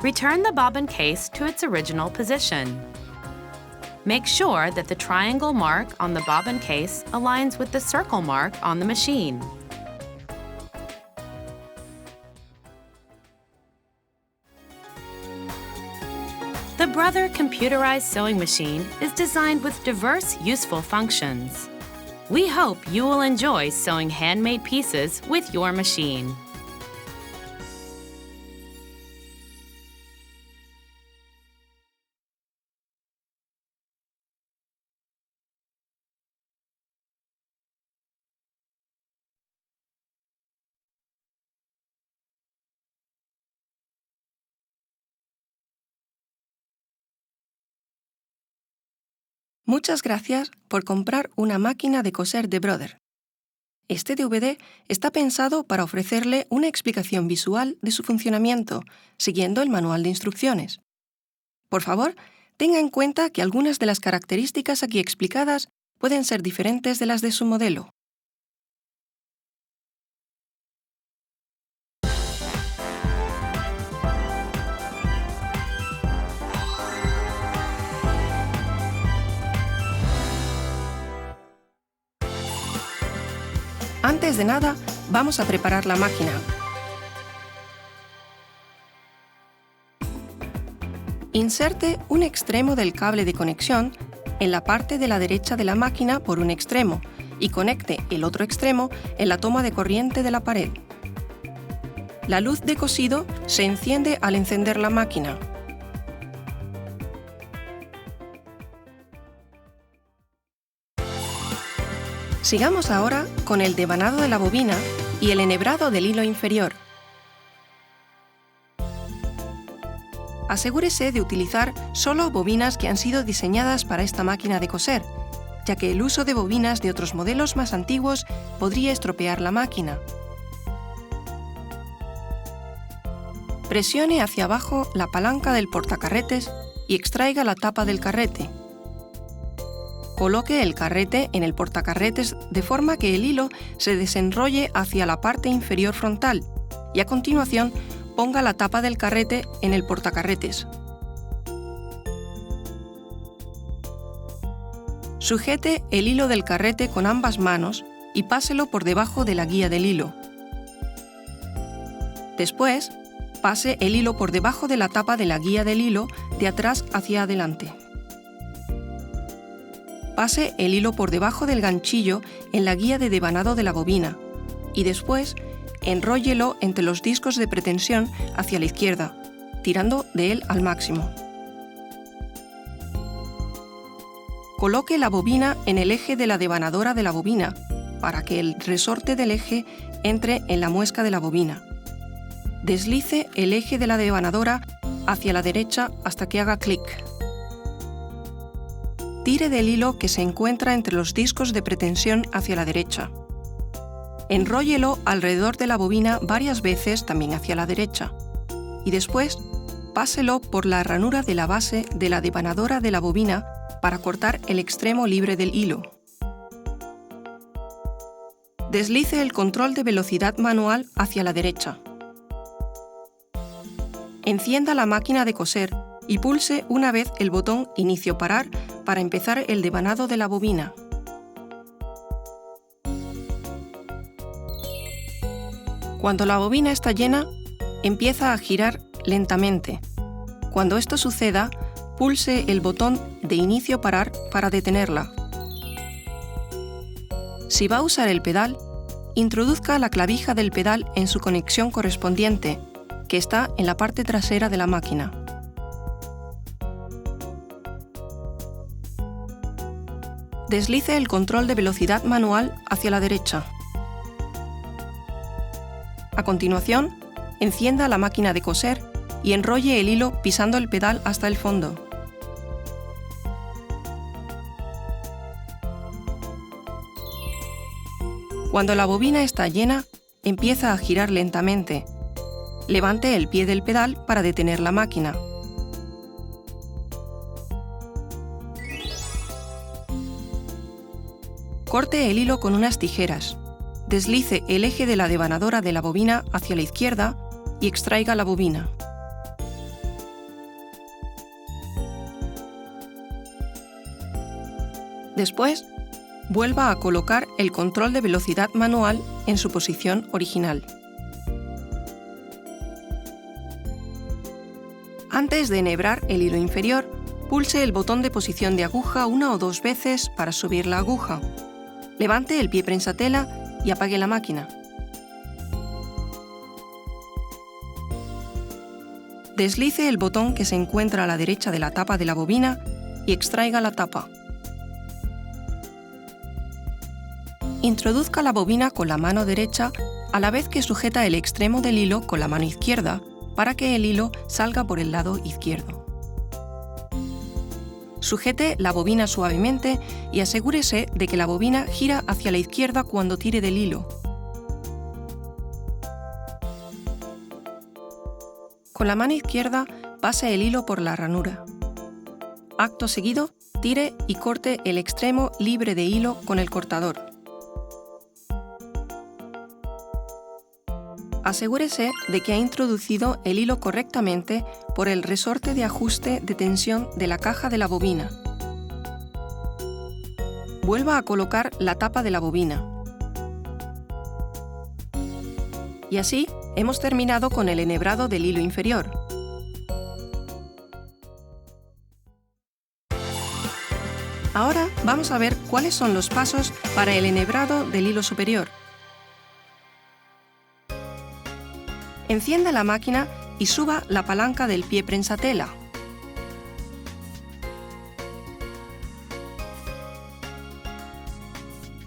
Return the bobbin case to its original position. Make sure that the triangle mark on the bobbin case aligns with the circle mark on the machine. The Brother computerized sewing machine is designed with diverse, useful functions. We hope you will enjoy sewing handmade pieces with your machine. Muchas gracias por comprar una máquina de coser de Brother. Este DVD está pensado para ofrecerle una explicación visual de su funcionamiento, siguiendo el manual de instrucciones. Por favor, tenga en cuenta que algunas de las características aquí explicadas pueden ser diferentes de las de su modelo. Antes de nada, vamos a preparar la máquina. Inserte un extremo del cable de conexión en la parte de la derecha de la máquina por un extremo y conecte el otro extremo en la toma de corriente de la pared. La luz de cosido se enciende al encender la máquina. Sigamos ahora con el devanado de la bobina y el enhebrado del hilo inferior. Asegúrese de utilizar solo bobinas que han sido diseñadas para esta máquina de coser, ya que el uso de bobinas de otros modelos más antiguos podría estropear la máquina. Presione hacia abajo la palanca del portacarretes y extraiga la tapa del carrete. Coloque el carrete en el portacarretes de forma que el hilo se desenrolle hacia la parte inferior frontal y a continuación ponga la tapa del carrete en el portacarretes. Sujete el hilo del carrete con ambas manos y páselo por debajo de la guía del hilo. Después, pase el hilo por debajo de la tapa de la guía del hilo de atrás hacia adelante. Pase el hilo por debajo del ganchillo en la guía de devanado de la bobina y después enróllelo entre los discos de pretensión hacia la izquierda, tirando de él al máximo. Coloque la bobina en el eje de la devanadora de la bobina para que el resorte del eje entre en la muesca de la bobina. Deslice el eje de la devanadora hacia la derecha hasta que haga clic. Tire del hilo que se encuentra entre los discos de pretensión hacia la derecha. Enróllelo alrededor de la bobina varias veces también hacia la derecha y después páselo por la ranura de la base de la devanadora de la bobina para cortar el extremo libre del hilo. Deslice el control de velocidad manual hacia la derecha. Encienda la máquina de coser y pulse una vez el botón Inicio Parar para empezar el devanado de la bobina. Cuando la bobina está llena, empieza a girar lentamente. Cuando esto suceda, pulse el botón de Inicio Parar para detenerla. Si va a usar el pedal, introduzca la clavija del pedal en su conexión correspondiente, que está en la parte trasera de la máquina. Deslice el control de velocidad manual hacia la derecha. A continuación, encienda la máquina de coser y enrolle el hilo pisando el pedal hasta el fondo. Cuando la bobina está llena, empieza a girar lentamente. Levante el pie del pedal para detener la máquina. Corte el hilo con unas tijeras. Deslice el eje de la devanadora de la bobina hacia la izquierda y extraiga la bobina. Después, vuelva a colocar el control de velocidad manual en su posición original. Antes de enhebrar el hilo inferior, pulse el botón de posición de aguja 1 o 2 veces para subir la aguja. Levante el pie prensatela y apague la máquina. Deslice el botón que se encuentra a la derecha de la tapa de la bobina y extraiga la tapa. Introduzca la bobina con la mano derecha a la vez que sujeta el extremo del hilo con la mano izquierda para que el hilo salga por el lado izquierdo. Sujete la bobina suavemente y asegúrese de que la bobina gira hacia la izquierda cuando tire del hilo. Con la mano izquierda pase el hilo por la ranura. Acto seguido, tire y corte el extremo libre de hilo con el cortador. Asegúrese de que ha introducido el hilo correctamente por el resorte de ajuste de tensión de la caja de la bobina. Vuelva a colocar la tapa de la bobina. Y así hemos terminado con el enhebrado del hilo inferior. Ahora vamos a ver cuáles son los pasos para el enhebrado del hilo superior. Encienda la máquina y suba la palanca del pie prensatela.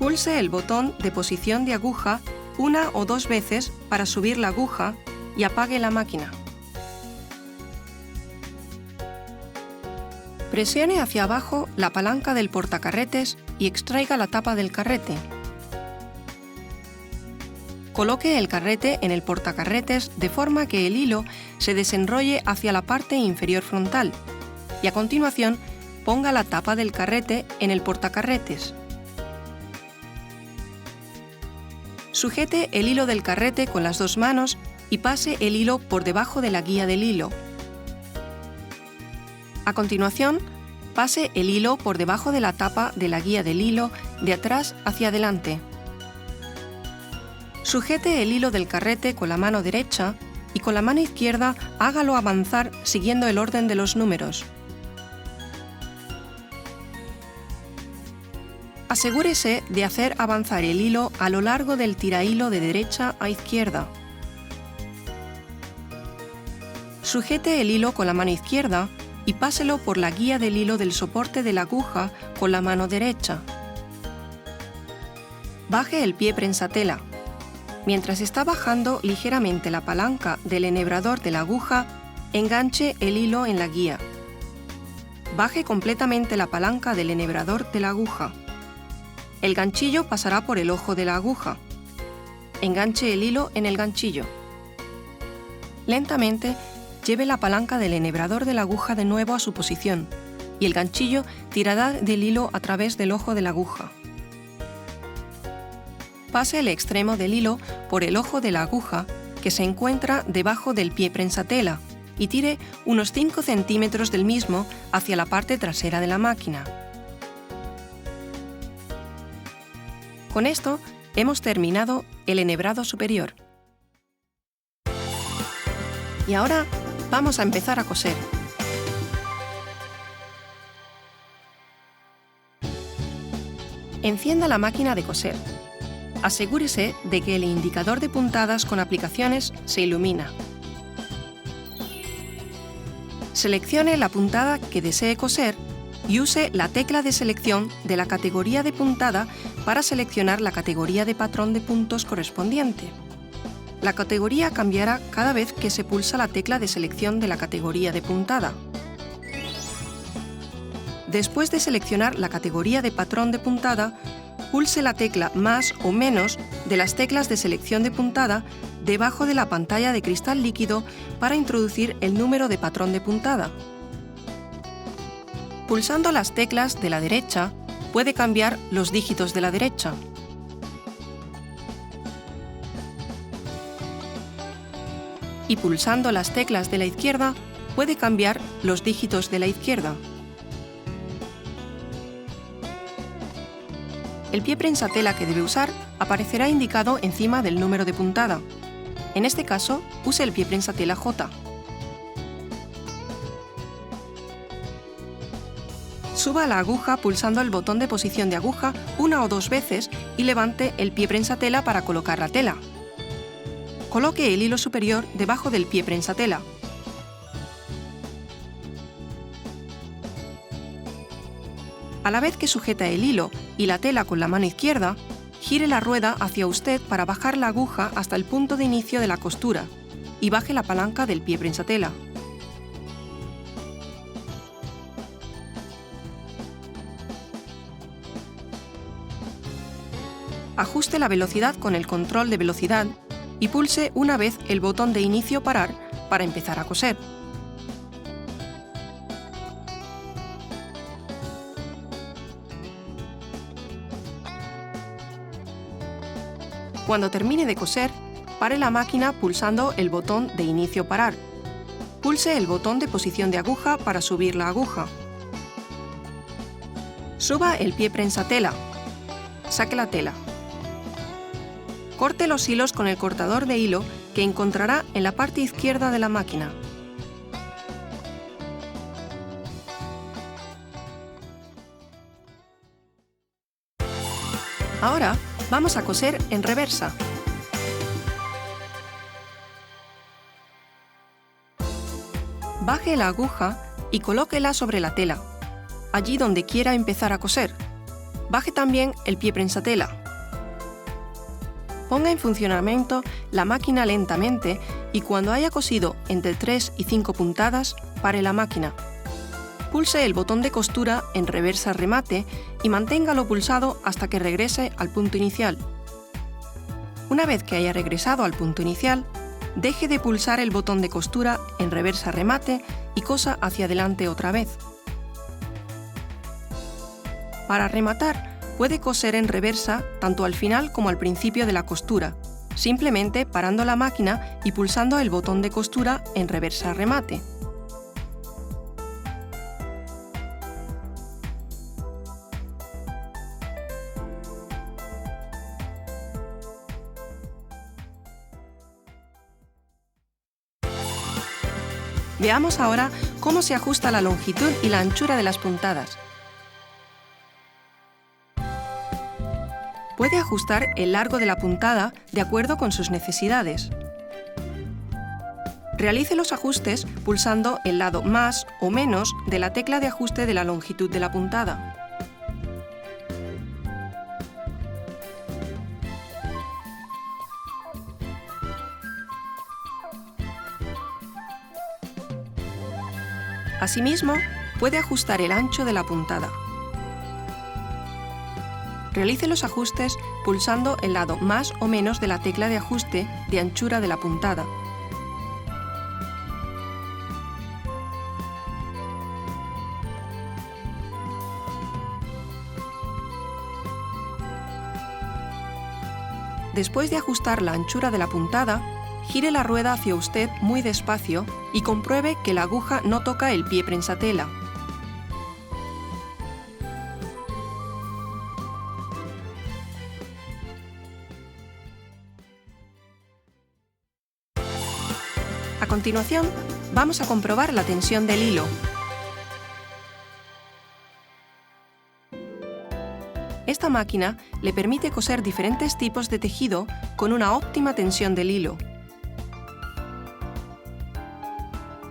Pulse el botón de posición de aguja 1 o 2 veces para subir la aguja y apague la máquina. Presione hacia abajo la palanca del portacarretes y extraiga la tapa del carrete. Coloque el carrete en el portacarretes de forma que el hilo se desenrolle hacia la parte inferior frontal y a continuación ponga la tapa del carrete en el portacarretes. Sujete el hilo del carrete con las 2 manos y pase el hilo por debajo de la guía del hilo. A continuación, pase el hilo por debajo de la tapa de la guía del hilo de atrás hacia adelante. Sujete el hilo del carrete con la mano derecha y con la mano izquierda hágalo avanzar siguiendo el orden de los números. Asegúrese de hacer avanzar el hilo a lo largo del tirahilo de derecha a izquierda. Sujete el hilo con la mano izquierda y páselo por la guía del hilo del soporte de la aguja con la mano derecha. Baje el pie prensatela. Mientras está bajando ligeramente la palanca del enhebrador de la aguja, enganche el hilo en la guía. Baje completamente la palanca del enhebrador de la aguja. El ganchillo pasará por el ojo de la aguja. Enganche el hilo en el ganchillo. Lentamente, lleve la palanca del enhebrador de la aguja de nuevo a su posición y el ganchillo tirará del hilo a través del ojo de la aguja. Pase el extremo del hilo por el ojo de la aguja que se encuentra debajo del pie prensatela y tire unos 5 centímetros del mismo hacia la parte trasera de la máquina. Con esto hemos terminado el enhebrado superior. Y ahora vamos a empezar a coser. Encienda la máquina de coser. Asegúrese de que el indicador de puntadas con aplicaciones se ilumina. Seleccione la puntada que desee coser y use la tecla de selección de la categoría de puntada para seleccionar la categoría de patrón de puntos correspondiente. La categoría cambiará cada vez que se pulsa la tecla de selección de la categoría de puntada. Después de seleccionar la categoría de patrón de puntada, pulse la tecla más o menos de las teclas de selección de puntada debajo de la pantalla de cristal líquido para introducir el número de patrón de puntada. Pulsando las teclas de la derecha, puede cambiar los dígitos de la derecha. Y pulsando las teclas de la izquierda, puede cambiar los dígitos de la izquierda. el pie prensatela que debe usar aparecerá indicado encima del número de puntada. En este caso, use el pie prensatela J. Suba la aguja pulsando el botón de posición de aguja una o dos veces y levante el pie prensatela para colocar la tela. Coloque el hilo superior debajo del pie prensatela. A la vez que sujeta el hilo y la tela con la mano izquierda, gire la rueda hacia usted para bajar la aguja hasta el punto de inicio de la costura y baje la palanca del pie prensatela. Ajuste la velocidad con el control de velocidad y pulse una vez el botón de inicio parar para empezar a coser. Cuando termine de coser, pare la máquina pulsando el botón de inicio parar. Pulse el botón de posición de aguja para subir la aguja. Suba el pie prensatela. Saque la tela. Corte los hilos con el cortador de hilo que encontrará en la parte izquierda de la máquina. Ahora vamos a coser en reversa. Baje la aguja y colóquela sobre la tela, allí donde quiera empezar a coser. Baje también el pie prensatela. Ponga en funcionamiento la máquina lentamente y cuando haya cosido entre 3 y 5 puntadas, pare la máquina. Pulse el botón de costura en reversa remate y manténgalo pulsado hasta que regrese al punto inicial. Una vez que haya regresado al punto inicial, deje de pulsar el botón de costura en reversa remate y cosa hacia adelante otra vez. Para rematar, puede coser en reversa tanto al final como al principio de la costura, simplemente parando la máquina y pulsando el botón de costura en reversa remate. Veamos ahora cómo se ajusta la longitud y la anchura de las puntadas. Puede ajustar el largo de la puntada de acuerdo con sus necesidades. Realice los ajustes pulsando el lado más o menos de la tecla de ajuste de la longitud de la puntada. Asimismo, puede ajustar el ancho de la puntada. Realice los ajustes pulsando el lado más o menos de la tecla de ajuste de anchura de la puntada. Después de ajustar la anchura de la puntada, gire la rueda hacia usted muy despacio y compruebe que la aguja no toca el pie prensatela. A continuación, vamos a comprobar la tensión del hilo. Esta máquina le permite coser diferentes tipos de tejido con una óptima tensión del hilo.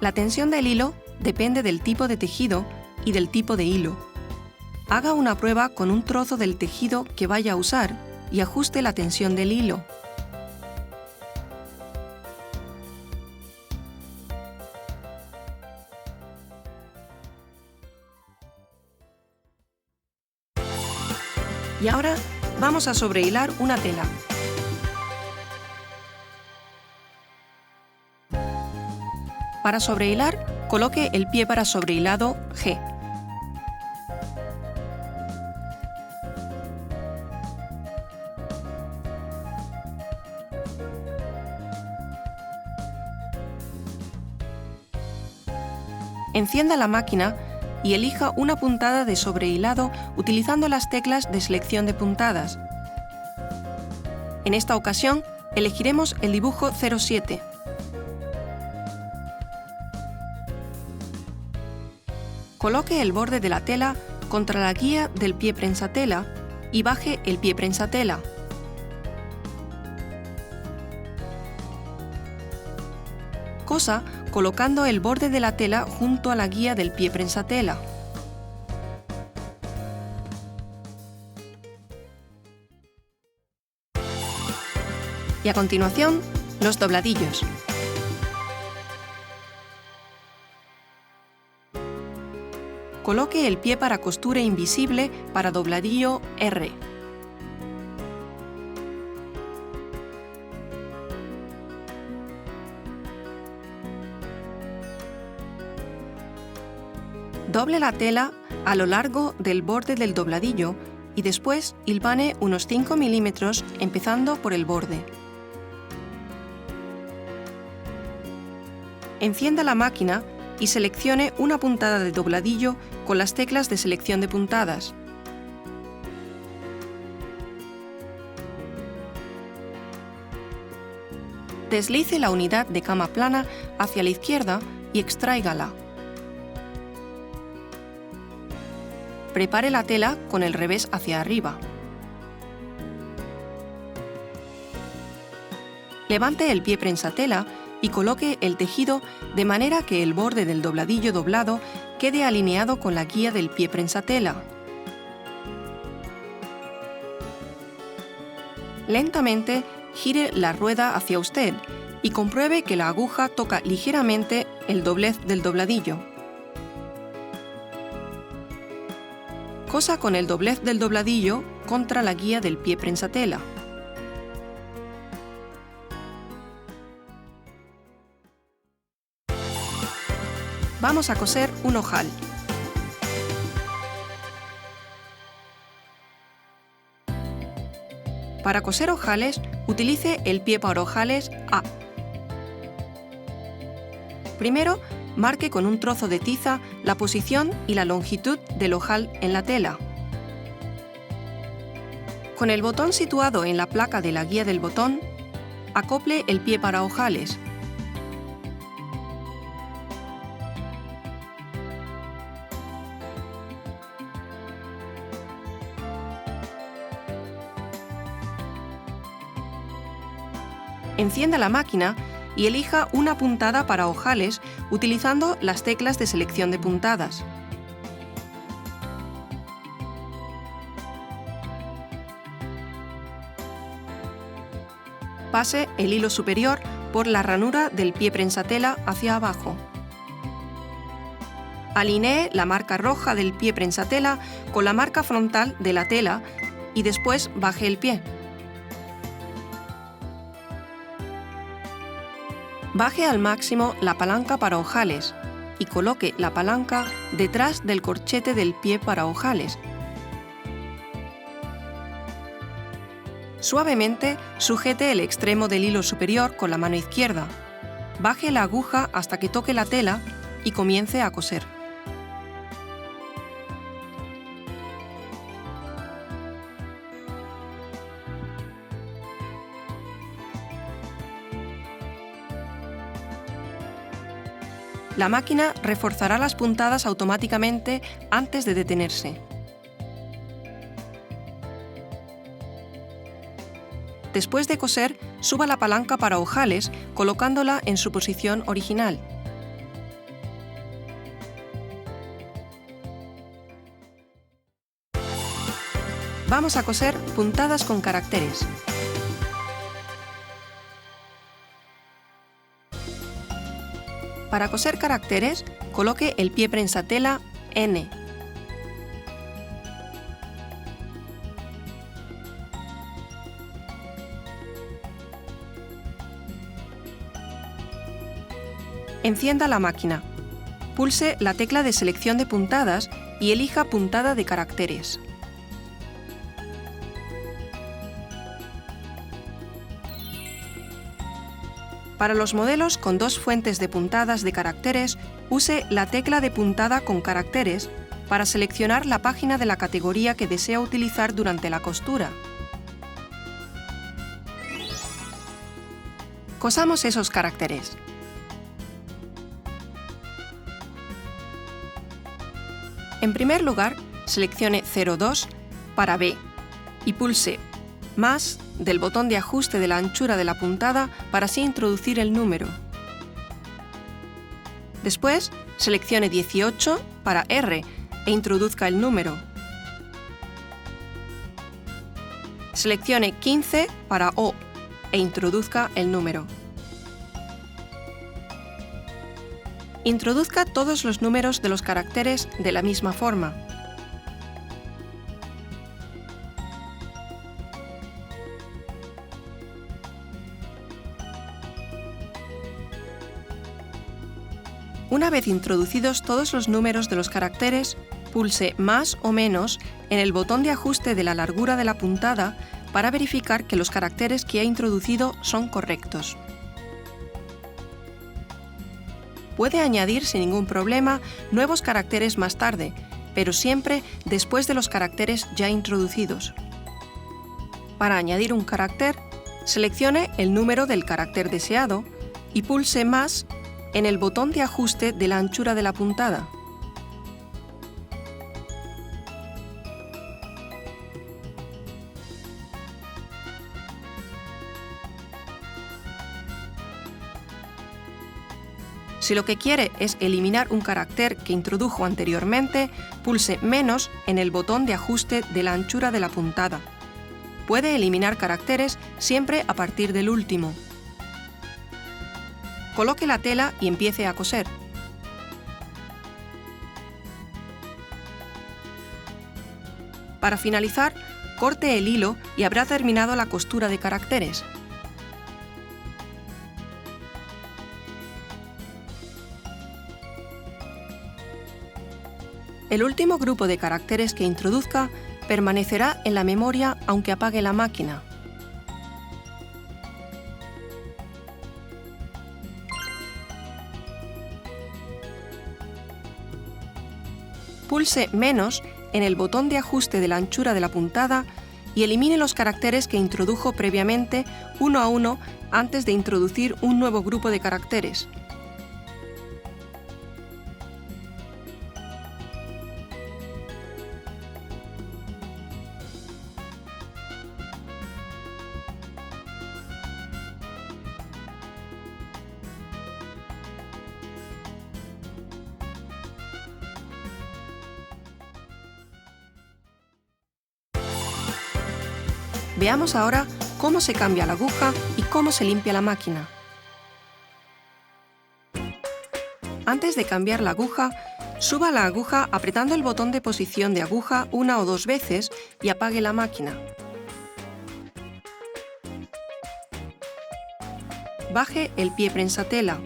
La tensión del hilo depende del tipo de tejido y del tipo de hilo. Haga una prueba con un trozo del tejido que vaya a usar y ajuste la tensión del hilo. Y ahora vamos a sobrehilar una tela. Para sobrehilar, coloque el pie para sobrehilado G. Encienda la máquina y elija una puntada de sobrehilado utilizando las teclas de selección de puntadas. En esta ocasión, elegiremos el dibujo 07. Coloque el borde de la tela contra la guía del pie prensatela y baje el pie prensatela. Cosa colocando el borde de la tela junto a la guía del pie prensatela. Y a continuación, los dobladillos. Coloque el pie para costura invisible para dobladillo R. Doble la tela a lo largo del borde del dobladillo y después hilvane unos 5 milímetros empezando por el borde. Encienda la máquina y seleccione una puntada de dobladillo con las teclas de selección de puntadas. Deslice la unidad de cama plana hacia la izquierda y extráigala. Prepare la tela con el revés hacia arriba. Levante el pie prensatela y coloque el tejido de manera que el borde del dobladillo doblado quede alineado con la guía del pie prensatela. Lentamente gire la rueda hacia usted y compruebe que la aguja toca ligeramente el doblez del dobladillo. Cosa con el doblez del dobladillo contra la guía del pie prensatela. Vamos a coser un ojal. Para coser ojales, utilice el pie para ojales A. Primero, marque con un trozo de tiza la posición y la longitud del ojal en la tela. Con el botón situado en la placa de la guía del botón, acople el pie para ojales. Encienda la máquina y elija una puntada para ojales utilizando las teclas de selección de puntadas. Pase el hilo superior por la ranura del pie prensatela hacia abajo. Alinee la marca roja del pie prensatela con la marca frontal de la tela y después baje el pie. Baje al máximo la palanca para ojales y coloque la palanca detrás del corchete del pie para ojales. Suavemente sujete el extremo del hilo superior con la mano izquierda. Baje la aguja hasta que toque la tela y comience a coser. La máquina reforzará las puntadas automáticamente antes de detenerse. Después de coser, suba la palanca para ojales colocándola en su posición original. Vamos a coser puntadas con caracteres. Para coser caracteres, coloque el pie prensatela N. Encienda la máquina. Pulse la tecla de selección de puntadas y elija puntada de caracteres. Para los modelos con dos fuentes de puntadas de caracteres, use la tecla de puntada con caracteres para seleccionar la página de la categoría que desea utilizar durante la costura. Cosamos esos caracteres. En primer lugar, seleccione 02 para B y pulse más del botón de ajuste de la anchura de la puntada para así introducir el número. Después, seleccione 18 para R e introduzca el número. Seleccione 15 para O e introduzca el número. Introduzca todos los números de los caracteres de la misma forma. Una vez introducidos todos los números de los caracteres, pulse más o menos en el botón de ajuste de la largura de la puntada para verificar que los caracteres que ha introducido son correctos. Puede añadir sin ningún problema nuevos caracteres más tarde, pero siempre después de los caracteres ya introducidos. Para añadir un carácter, seleccione el número del carácter deseado y pulse más en el botón de ajuste de la anchura de la puntada. Si lo que quiere es eliminar un carácter que introdujo anteriormente, pulse menos en el botón de ajuste de la anchura de la puntada. Puede eliminar caracteres siempre a partir del último. Coloque la tela y empiece a coser. Para finalizar, corte el hilo y habrá terminado la costura de caracteres. El último grupo de caracteres que introduzca permanecerá en la memoria aunque apague la máquina. Pulse menos en el botón de ajuste de la anchura de la puntada y elimine los caracteres que introdujo previamente uno a uno antes de introducir un nuevo grupo de caracteres. Veamos ahora cómo se cambia la aguja y cómo se limpia la máquina. Antes de cambiar la aguja, suba la aguja apretando el botón de posición de aguja una o dos veces y apague la máquina. Baje el pie prensatela.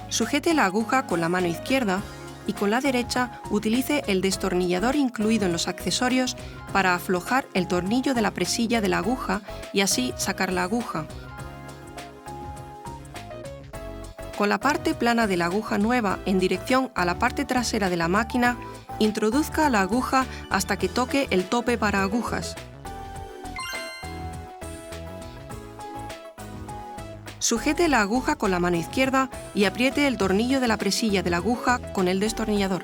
Sujete la aguja con la mano izquierda y con la derecha utilice el destornillador incluido en los accesorios para aflojar el tornillo de la presilla de la aguja y así sacar la aguja. Con la parte plana de la aguja nueva en dirección a la parte trasera de la máquina, introduzca la aguja hasta que toque el tope para agujas. Sujete la aguja con la mano izquierda y apriete el tornillo de la presilla de la aguja con el destornillador.